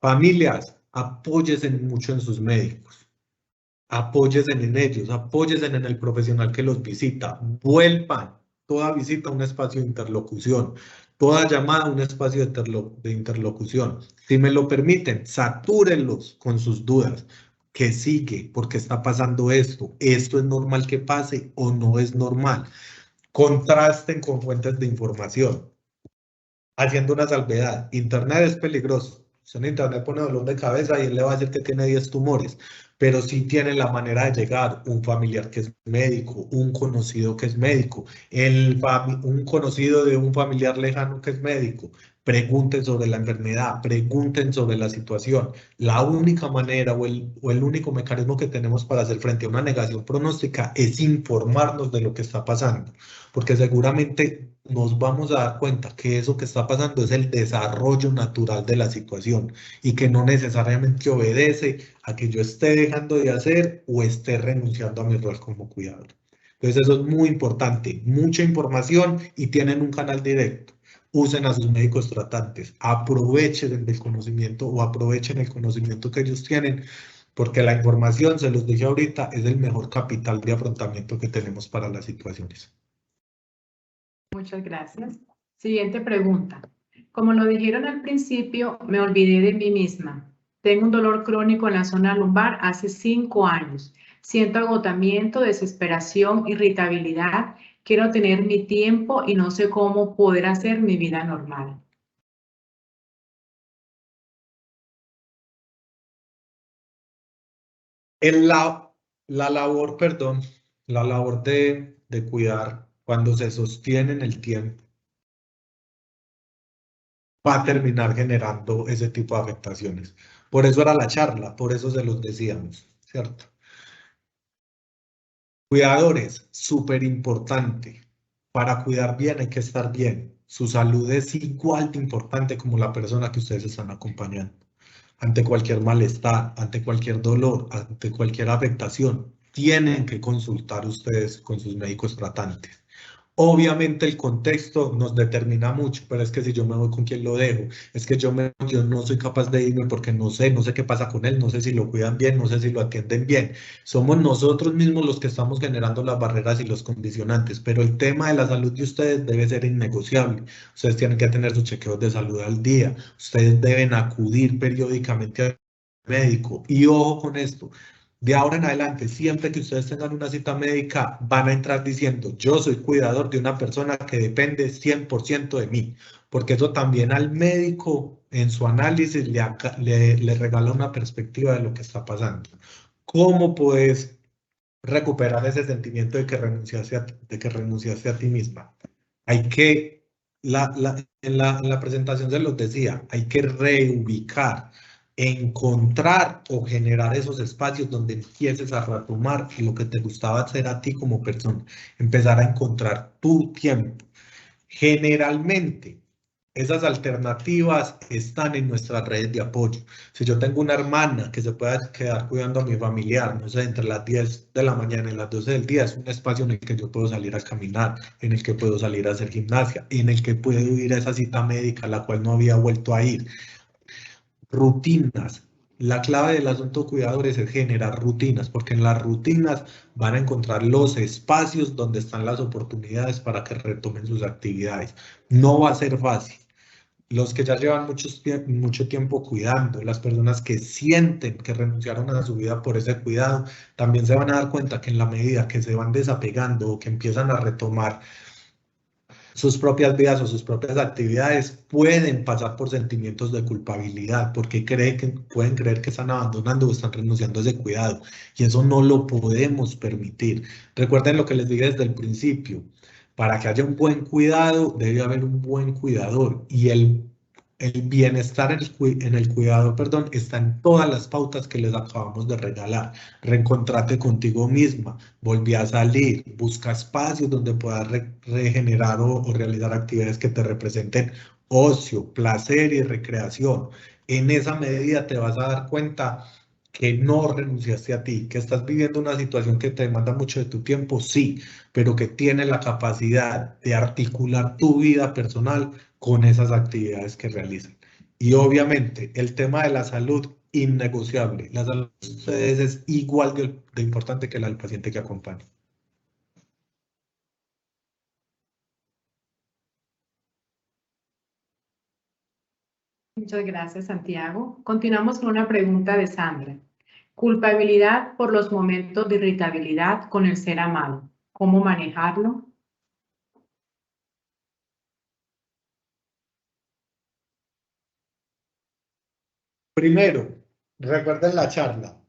Familias, apóyense mucho en sus médicos, apóyense en ellos, apóyense en el profesional que los visita, vuelvan toda visita a un espacio de interlocución, toda llamada a un espacio de interlocución. Si me lo permiten, satúrenlos con sus dudas. ¿Qué sigue? ¿Por qué está pasando esto? ¿Esto es normal que pase o no es normal? Contrasten con fuentes de información. Haciendo una salvedad, Internet es peligroso. Usted en Internet pone dolor de cabeza y él le va a decir que tiene 10 tumores, pero sí tiene la manera de llegar un familiar que es médico, un conocido que es médico, un conocido de un familiar lejano que es médico. Pregunten sobre la enfermedad, pregunten sobre la situación. La única manera o el único mecanismo que tenemos para hacer frente a una negación pronóstica es informarnos de lo que está pasando, porque seguramente nos vamos a dar cuenta que eso que está pasando es el desarrollo natural de la situación y que no necesariamente obedece a que yo esté dejando de hacer o esté renunciando a mi rol como cuidador. Entonces eso es muy importante, mucha información y tienen un canal directo. Usen a sus médicos tratantes, aprovechen del conocimiento o aprovechen el conocimiento que ellos tienen, porque la información, se los dije ahorita, es el mejor capital de afrontamiento que tenemos para las situaciones. Muchas gracias. Siguiente pregunta. Como lo dijeron al principio, me olvidé de mí misma. Tengo un dolor crónico en la zona lumbar hace 5 años. Siento agotamiento, desesperación, irritabilidad. Quiero tener mi tiempo y no sé cómo poder hacer mi vida normal. La labor, perdón, la labor de cuidar cuando se sostiene en el tiempo va a terminar generando ese tipo de afectaciones. Por eso era la charla, por eso se los decíamos, ¿cierto? Cuidadores, súper importante. Para cuidar bien hay que estar bien. Su salud es igual de importante como la persona que ustedes están acompañando. Ante cualquier malestar, ante cualquier dolor, ante cualquier afectación, tienen que consultar ustedes con sus médicos tratantes. Obviamente el contexto nos determina mucho, pero es que si yo me voy, ¿con quién lo dejo? Es que yo no soy capaz de irme porque no sé qué pasa con él, no sé si lo cuidan bien, no sé si lo atienden bien. Somos nosotros mismos los que estamos generando las barreras y los condicionantes, pero el tema de la salud de ustedes debe ser innegociable. Ustedes tienen que tener sus chequeos de salud al día, ustedes deben acudir periódicamente al médico. Y ojo con esto, de ahora en adelante, siempre que ustedes tengan una cita médica, van a entrar diciendo, yo soy cuidador de una persona que depende 100% de mí, porque eso también al médico en su análisis le regala una perspectiva de lo que está pasando. ¿Cómo puedes recuperar ese sentimiento de que renunciaste a ti misma? Hay que, en la presentación se los decía, hay que reubicar, encontrar o generar esos espacios donde empieces a retomar lo que te gustaba hacer a ti como persona, empezar a encontrar tu tiempo. Generalmente, esas alternativas están en nuestras redes de apoyo. Si yo tengo una hermana que se pueda quedar cuidando a mi familiar, no sé, entre las 10 de la mañana y las 12 del día, es un espacio en el que yo puedo salir a caminar, en el que puedo salir a hacer gimnasia, en el que puedo ir a esa cita médica a la cual no había vuelto a ir. Rutinas. La clave del asunto cuidadores es generar rutinas, porque en las rutinas van a encontrar los espacios donde están las oportunidades para que retomen sus actividades. No va a ser fácil. Los que ya llevan mucho tiempo cuidando, las personas que sienten que renunciaron a su vida por ese cuidado, también se van a dar cuenta que en la medida que se van desapegando o que empiezan a retomar sus propias vidas o sus propias actividades, pueden pasar por sentimientos de culpabilidad porque pueden creer que están abandonando o están renunciando a ese cuidado. Y eso no lo podemos permitir. Recuerden lo que les dije desde el principio. Para que haya un buen cuidado, debe haber un buen cuidador. Y el bienestar en el cuidado, perdón, está en todas las pautas que les acabamos de regalar. Reencontrate contigo misma, volví a salir, busca espacios donde puedas regenerar o realizar actividades que te representen ocio, placer y recreación. En esa medida te vas a dar cuenta que no renunciaste a ti, que estás viviendo una situación que te demanda mucho de tu tiempo, sí, pero que tienes la capacidad de articular tu vida personal con esas actividades que realizan. Y obviamente el tema de la salud, innegociable. La salud de ustedes es igual de importante que la del paciente que acompaña. Muchas gracias, Santiago. Continuamos con una pregunta de Sandra. Culpabilidad por los momentos de irritabilidad con el ser amado. ¿Cómo manejarlo? Primero, recuerden la charla.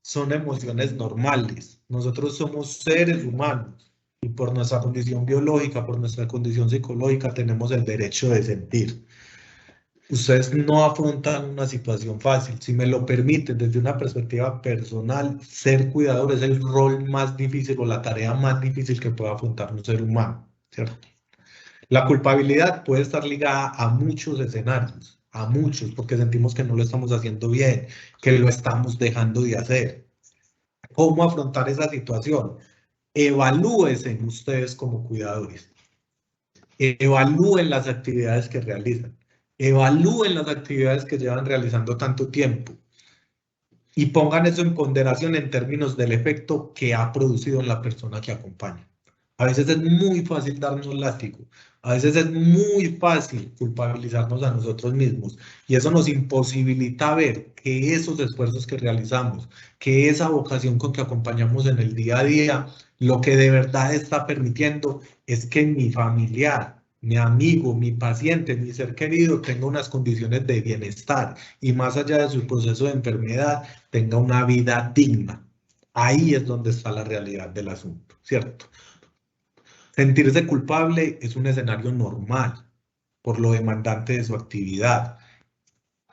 Son emociones normales. Nosotros somos seres humanos y por nuestra condición biológica, por nuestra condición psicológica, tenemos el derecho de sentir. Ustedes no afrontan una situación fácil. Si me lo permiten, desde una perspectiva personal, ser cuidador es el rol más difícil o la tarea más difícil que puede afrontar un ser humano, ¿cierto? La culpabilidad puede estar ligada a muchos escenarios, a muchos, porque sentimos que no lo estamos haciendo bien, que lo estamos dejando de hacer. ¿Cómo afrontar esa situación? Evalúense ustedes como cuidadores. Evalúen las actividades que realizan. Evalúen las actividades que llevan realizando tanto tiempo y pongan eso en ponderación en términos del efecto que ha producido en la persona que acompaña. A veces es muy fácil darnos látigo, a veces es muy fácil culpabilizarnos a nosotros mismos y eso nos imposibilita ver que esos esfuerzos que realizamos, que esa vocación con que acompañamos en el día a día, lo que de verdad está permitiendo es que mi familiar, mi amigo, mi paciente, mi ser querido tenga unas condiciones de bienestar y más allá de su proceso de enfermedad, tenga una vida digna. Ahí es donde está la realidad del asunto, ¿cierto? Sentirse culpable es un escenario normal por lo demandante de su actividad.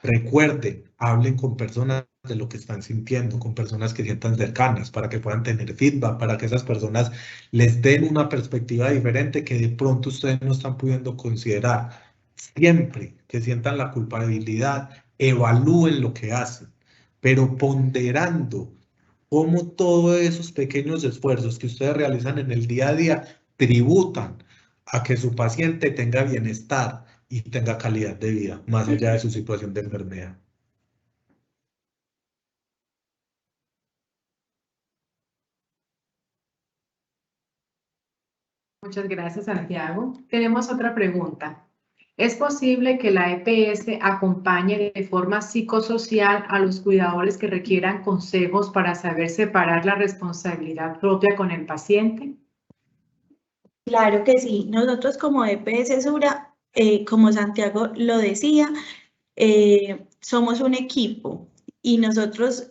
Recuerden, hablen con personas de lo que están sintiendo, con personas que sientan cercanas, para que puedan tener feedback, para que esas personas les den una perspectiva diferente que de pronto ustedes no están pudiendo considerar. Siempre que sientan la culpabilidad, evalúen lo que hacen, pero ponderando cómo todos esos pequeños esfuerzos que ustedes realizan en el día a día tributan a que su paciente tenga bienestar y tenga calidad de vida, más allá de su situación de enfermedad. Muchas gracias, Santiago. Tenemos otra pregunta. ¿Es posible que la EPS acompañe de forma psicosocial a los cuidadores que requieran consejos para saber separar la responsabilidad propia con el paciente? Claro que sí. Nosotros como EPS Sura, como Santiago lo decía, somos un equipo y nosotros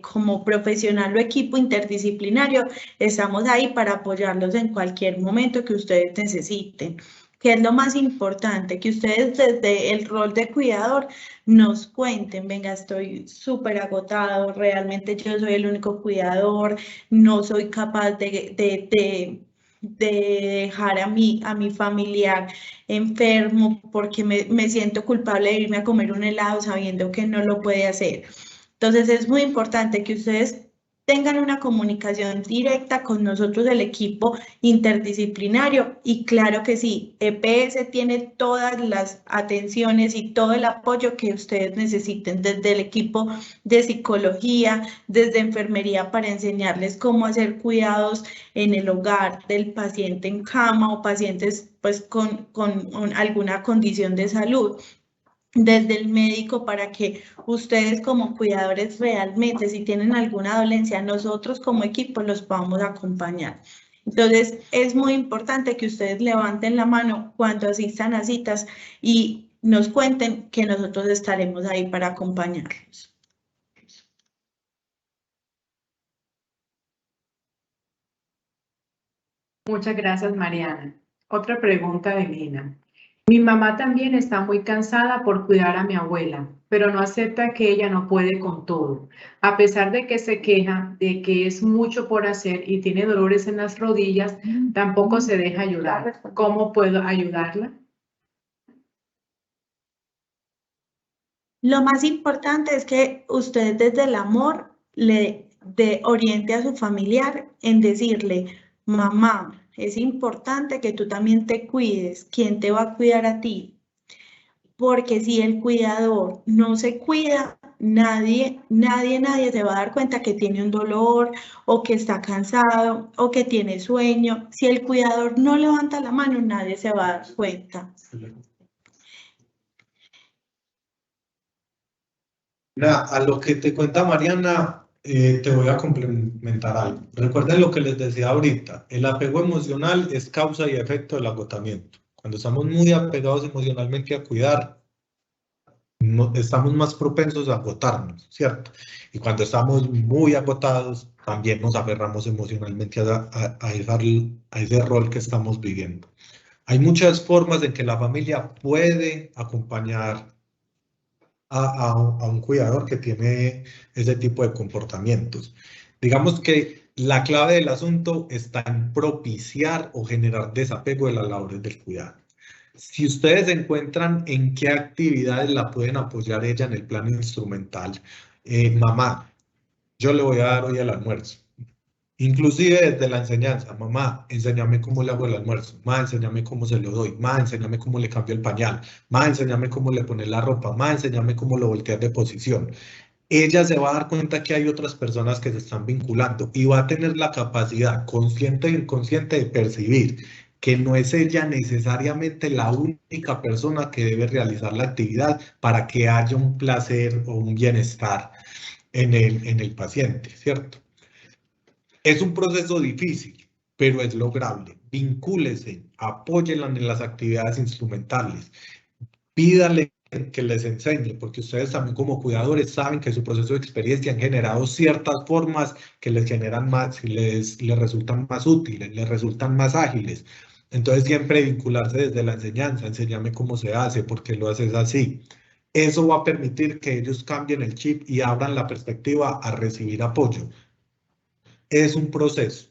como profesional o equipo interdisciplinario estamos ahí para apoyarlos en cualquier momento que ustedes necesiten. ¿Qué es lo más importante? Que ustedes desde el rol de cuidador nos cuenten, venga, estoy súper agotado, realmente yo soy el único cuidador, no soy capaz de dejar a mi familiar enfermo porque me siento culpable de irme a comer un helado sabiendo que no lo puede hacer. Entonces es muy importante que ustedes tengan una comunicación directa con nosotros, el equipo interdisciplinario, y claro que sí, EPS tiene todas las atenciones y todo el apoyo que ustedes necesiten, desde el equipo de psicología, desde enfermería, para enseñarles cómo hacer cuidados en el hogar del paciente en cama o pacientes pues con alguna condición de salud, desde el médico, para que ustedes como cuidadores realmente, si tienen alguna dolencia, nosotros como equipo los podamos acompañar. Entonces, es muy importante que ustedes levanten la mano cuando asistan a citas y nos cuenten que nosotros estaremos ahí para acompañarlos. Muchas gracias, Mariana. Otra pregunta de Lina. Mi mamá también está muy cansada por cuidar a mi abuela, pero no acepta que ella no puede con todo. A pesar de que se queja de que es mucho por hacer y tiene dolores en las rodillas, tampoco se deja ayudar. ¿Cómo puedo ayudarla? Lo más importante es que usted desde el amor le oriente a su familiar en decirle, mamá, es importante que tú también te cuides. ¿Quién te va a cuidar a ti? Porque si el cuidador no se cuida, nadie se va a dar cuenta que tiene un dolor o que está cansado o que tiene sueño. Si el cuidador no levanta la mano, nadie se va a dar cuenta. A lo que te cuenta Mariana, te voy a complementar algo. Recuerden lo que les decía ahorita, el apego emocional es causa y efecto del agotamiento. Cuando estamos muy apegados emocionalmente a cuidar, estamos más propensos a agotarnos, ¿cierto? Y cuando estamos muy agotados, también nos aferramos emocionalmente a ese rol que estamos viviendo. Hay muchas formas en que la familia puede acompañar a un cuidador que tiene ese tipo de comportamientos. Digamos que la clave del asunto está en propiciar o generar desapego de las labores del cuidado. Si ustedes encuentran en qué actividades la pueden apoyar ella en el plano instrumental, mamá, yo le voy a dar hoy el almuerzo. Inclusive desde la enseñanza, mamá, enséñame cómo le hago el almuerzo, mamá, enséñame cómo se lo doy, mamá, enséñame cómo le cambio el pañal, mamá, enséñame cómo le pone la ropa, mamá, enséñame cómo lo volteas de posición. Ella se va a dar cuenta que hay otras personas que se están vinculando y va a tener la capacidad consciente e inconsciente de percibir que no es ella necesariamente la única persona que debe realizar la actividad para que haya un placer o un bienestar en el paciente, ¿cierto? Es un proceso difícil, pero es lograble. Vincúlese, apóyenla en las actividades instrumentales, pídale que les enseñe, porque ustedes también como cuidadores saben que su proceso de experiencia han generado ciertas formas que les generan más, les resultan más útiles, les resultan más ágiles. Entonces siempre vincularse desde la enseñanza, enséñame cómo se hace, por qué lo haces así. Eso va a permitir que ellos cambien el chip y abran la perspectiva a recibir apoyo. Es un proceso.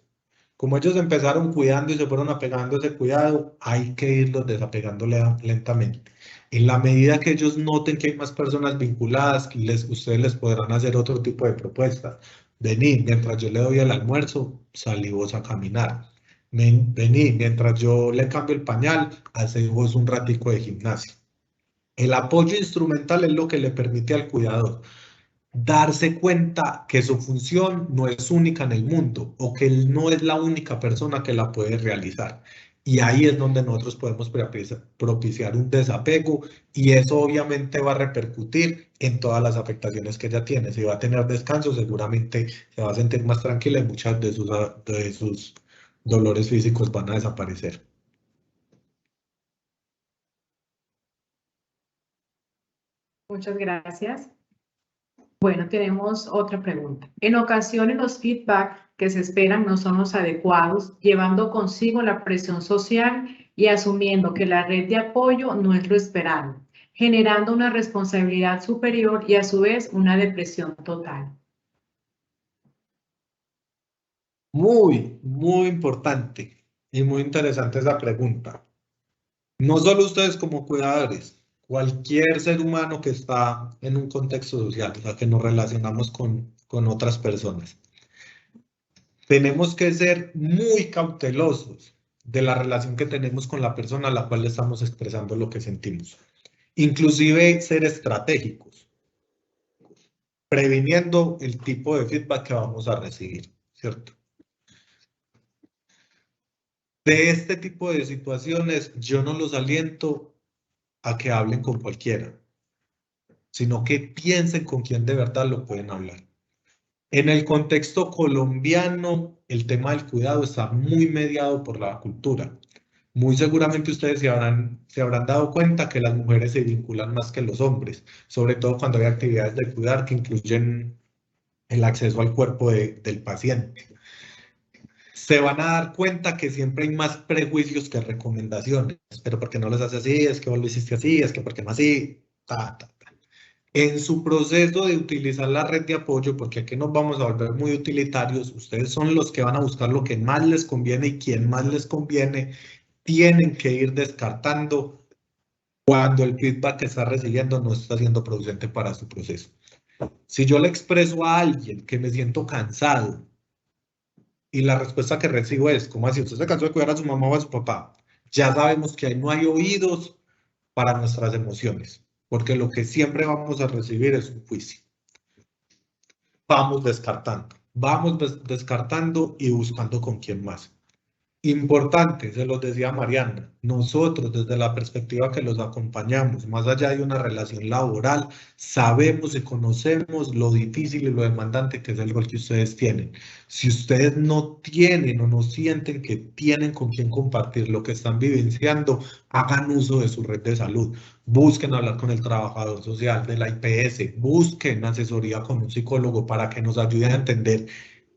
Como ellos empezaron cuidando y se fueron apegando a ese cuidado, hay que irlos desapegando lentamente. En la medida que ellos noten que hay más personas vinculadas, ustedes les podrán hacer otro tipo de propuestas. Vení, mientras yo le doy el almuerzo, salí vos a caminar. Vení, mientras yo le cambio el pañal, hacé vos un ratico de gimnasio. El apoyo instrumental es lo que le permite al cuidador darse cuenta que su función no es única en el mundo o que él no es la única persona que la puede realizar. Y ahí es donde nosotros podemos propiciar un desapego y eso obviamente va a repercutir en todas las afectaciones que ella tiene. Si va a tener descanso, seguramente se va a sentir más tranquila y muchas de sus dolores físicos van a desaparecer. Muchas gracias. Bueno, tenemos otra pregunta. En ocasiones los feedback que se esperan no son los adecuados, llevando consigo la presión social y asumiendo que la red de apoyo no es lo esperado, generando una responsabilidad superior y a su vez una depresión total. Muy importante y muy interesante esa pregunta. No solo ustedes como cuidadores, cualquier ser humano que está en un contexto social, o sea, que nos relacionamos con otras personas. Tenemos que ser muy cautelosos de la relación que tenemos con la persona a la cual le estamos expresando lo que sentimos. Inclusive ser estratégicos, previniendo el tipo de feedback que vamos a recibir, ¿cierto? De este tipo de situaciones, yo no los aliento a que hablen con cualquiera, sino que piensen con quién de verdad lo pueden hablar. En el contexto colombiano, el tema del cuidado está muy mediado por la cultura. Muy seguramente ustedes se habrán dado cuenta que las mujeres se vinculan más que los hombres, sobre todo cuando hay actividades de cuidar que incluyen el acceso al cuerpo del paciente. Se van a dar cuenta que siempre hay más prejuicios que recomendaciones, pero ¿por qué no los hace así? Es que vos lo hiciste así, es que ¿por qué no así? Ta, ta, ta. En su proceso de utilizar la red de apoyo, porque aquí nos vamos a volver muy utilitarios, ustedes son los que van a buscar lo que más les conviene y quien más les conviene, tienen que ir descartando cuando el feedback que está recibiendo no está siendo producente para su proceso. Si yo le expreso a alguien que me siento cansado y la respuesta que recibo es, ¿cómo así? ¿Usted se cansó de cuidar a su mamá o a su papá? Ya sabemos que ahí no hay oídos para nuestras emociones, porque lo que siempre vamos a recibir es un juicio. Vamos descartando y buscando con quién más. Importante, se los decía Mariana, nosotros desde la perspectiva que los acompañamos, más allá de una relación laboral, sabemos y conocemos lo difícil y lo demandante que es el rol que ustedes tienen. Si ustedes no tienen o no sienten que tienen con quién compartir lo que están vivenciando, hagan uso de su red de salud. Busquen hablar con el trabajador social de la IPS, busquen asesoría con un psicólogo para que nos ayude a entender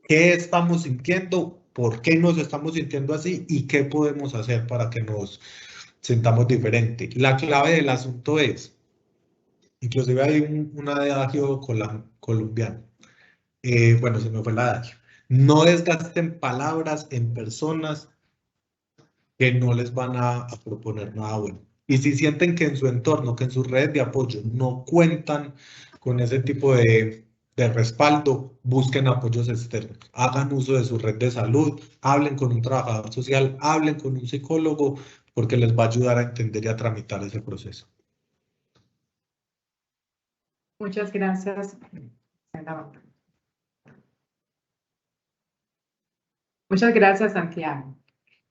qué estamos sintiendo, por qué nos estamos sintiendo así y qué podemos hacer para que nos sintamos diferente. La clave del asunto es, inclusive hay un adagio colombiano, bueno, se me fue el adagio, no desgasten palabras en personas que no les van a proponer nada bueno. Y si sienten que en su entorno, que en sus redes de apoyo no cuentan con ese tipo de respaldo, busquen apoyos externos, hagan uso de su red de salud, hablen con un trabajador social, hablen con un psicólogo, porque les va a ayudar a entender y a tramitar ese proceso. Muchas gracias. Muchas gracias, Santiago.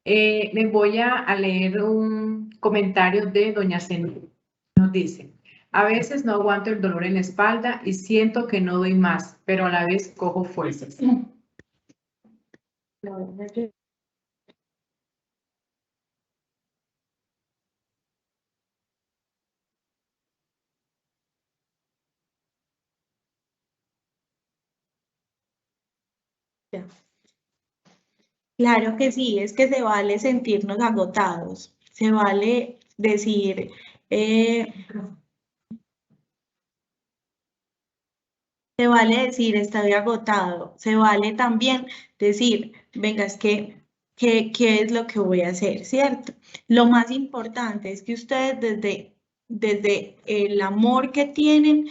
Les voy a leer un comentario de doña Zenú. Nos dice, a veces no aguanto el dolor en la espalda y siento que no doy más, pero a la vez cojo fuerzas. Claro que sí, es que se vale sentirnos agotados, se vale decir, se vale decir estoy agotado, se vale también decir, venga, es que, ¿qué es lo que voy a hacer? ¿Cierto? Lo más importante es que ustedes desde el amor que tienen,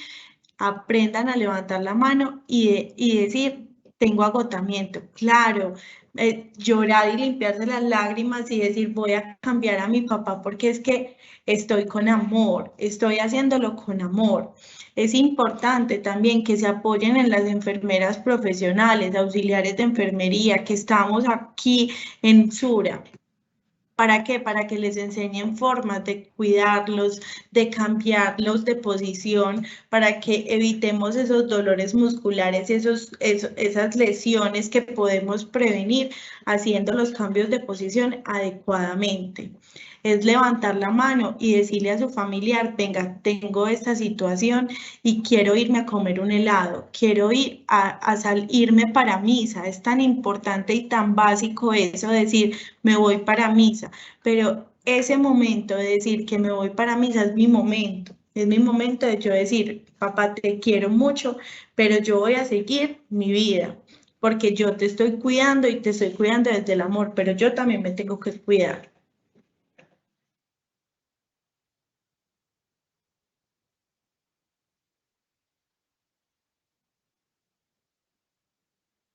aprendan a levantar la mano y decir, tengo agotamiento. Claro, llorar y limpiarse las lágrimas y decir, voy a cambiar a mi papá porque es que estoy con amor, estoy haciéndolo con amor. Es importante también que se apoyen en las enfermeras profesionales, auxiliares de enfermería, que estamos aquí en Sura. ¿Para qué? Para que les enseñen formas de cuidarlos, de cambiarlos de posición, para que evitemos esos dolores musculares, esas lesiones que podemos prevenir haciendo los cambios de posición adecuadamente. Es levantar la mano y decirle a su familiar, venga, tengo esta situación y quiero irme a comer un helado, quiero ir irme para misa. Es tan importante y tan básico eso, decir, me voy para misa, pero ese momento de decir que me voy para misa es mi momento de yo decir, papá, te quiero mucho, pero yo voy a seguir mi vida, porque yo te estoy cuidando y te estoy cuidando desde el amor, pero yo también me tengo que cuidar.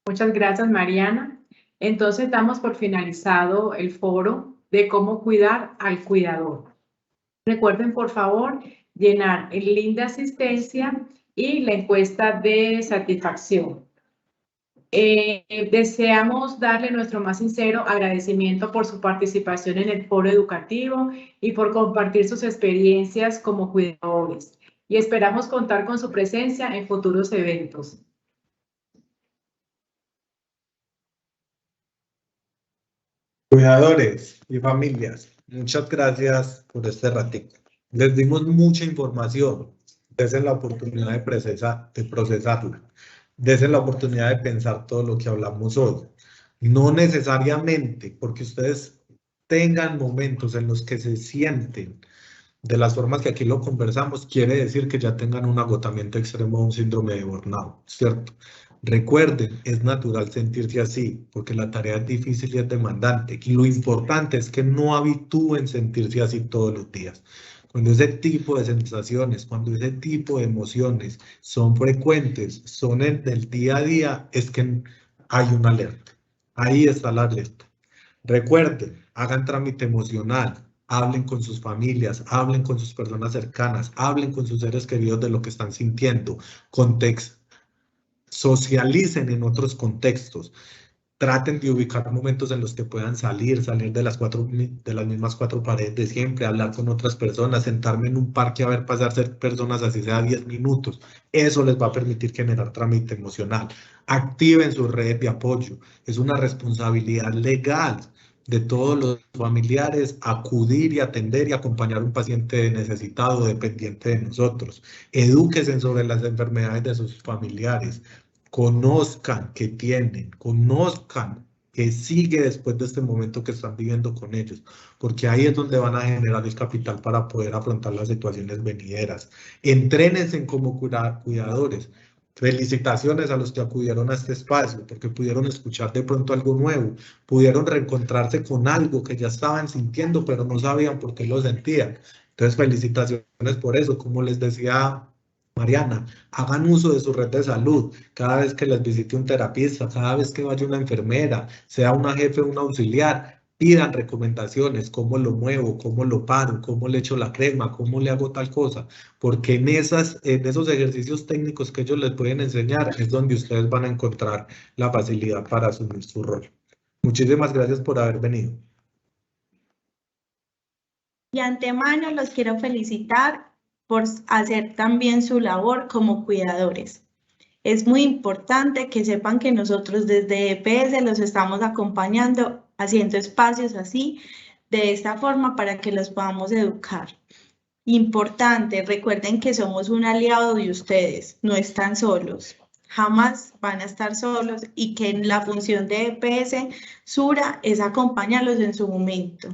Muchas gracias, Mariana. Entonces damos por finalizado el foro de cómo cuidar al cuidador. Recuerden, por favor, llenar el link de asistencia y la encuesta de satisfacción. Deseamos darle nuestro más sincero agradecimiento por su participación en el foro educativo y por compartir sus experiencias como cuidadores. Y esperamos contar con su presencia en futuros eventos. Cuidadores y familias, muchas gracias por este ratito. Les dimos mucha información. Dense la oportunidad de procesarla. Dense la oportunidad de pensar todo lo que hablamos hoy. No necesariamente porque ustedes tengan momentos en los que se sienten de las formas que aquí lo conversamos, quiere decir que ya tengan un agotamiento extremo o un síndrome de burnout, ¿cierto? Recuerden, es natural sentirse así, porque la tarea es difícil y es demandante. Y lo importante es que no habitúen sentirse así todos los días. Cuando ese tipo de sensaciones, cuando ese tipo de emociones son frecuentes, son en el día a día, es que hay una alerta. Ahí está la alerta. Recuerden, hagan trámite emocional, hablen con sus familias, hablen con sus personas cercanas, hablen con sus seres queridos de lo que están sintiendo, socialicen en otros contextos, traten de ubicar momentos en los que puedan salir de las mismas cuatro paredes de siempre, hablar con otras personas, sentarme en un parque a ver pasarse personas así sea 10 minutos. Eso les va a permitir generar trámite emocional. Activen su red de apoyo. Es una responsabilidad legal de todos los familiares acudir y atender y acompañar a un paciente necesitado, dependiente de nosotros. Edúquense sobre las enfermedades de sus familiares. Conozcan qué tienen, conozcan qué sigue después de este momento que están viviendo con ellos, porque ahí es donde van a generar el capital para poder afrontar las situaciones venideras. Entrénense como cuidadores. Felicitaciones a los que acudieron a este espacio, porque pudieron escuchar de pronto algo nuevo, pudieron reencontrarse con algo que ya estaban sintiendo, pero no sabían por qué lo sentían. Entonces, felicitaciones por eso. Como les decía Mariana, hagan uso de su red de salud cada vez que les visite un terapista, cada vez que vaya una enfermera, sea una jefe o un auxiliar, pidan recomendaciones, cómo lo muevo, cómo lo paro, cómo le echo la crema, cómo le hago tal cosa, porque en esos ejercicios técnicos que ellos les pueden enseñar es donde ustedes van a encontrar la facilidad para asumir su rol. Muchísimas gracias por haber venido. De antemano los quiero felicitar por hacer también su labor como cuidadores. Es muy importante que sepan que nosotros desde EPS los estamos acompañando, haciendo espacios así, de esta forma para que los podamos educar. Importante, recuerden que somos un aliado de ustedes, no están solos, jamás van a estar solos y que la función de EPS Sura es acompañarlos en su momento.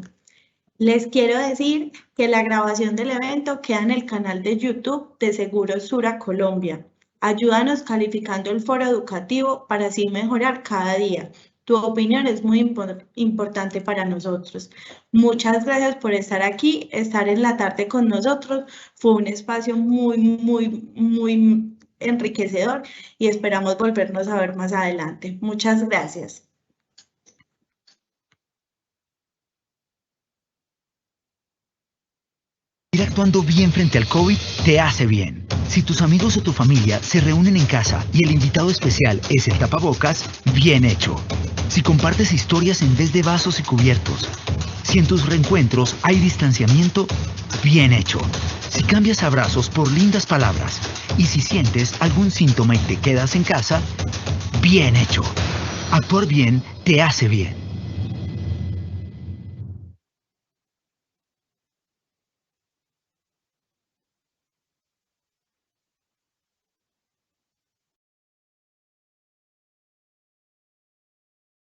Les quiero decir que la grabación del evento queda en el canal de YouTube de Seguros Sura Colombia. Ayúdanos calificando el foro educativo para así mejorar cada día. Tu opinión es muy importante para nosotros. Muchas gracias por estar aquí, estar en la tarde con nosotros. Fue un espacio muy enriquecedor y esperamos volvernos a ver más adelante. Muchas gracias. Ir actuando bien frente al COVID te hace bien. Si tus amigos o tu familia se reúnen en casa y el invitado especial es el tapabocas, bien hecho. Si compartes historias en vez de vasos y cubiertos. Si en tus reencuentros hay distanciamiento, bien hecho. Si cambias abrazos por lindas palabras. Y si sientes algún síntoma y te quedas en casa, bien hecho. Actuar bien te hace bien.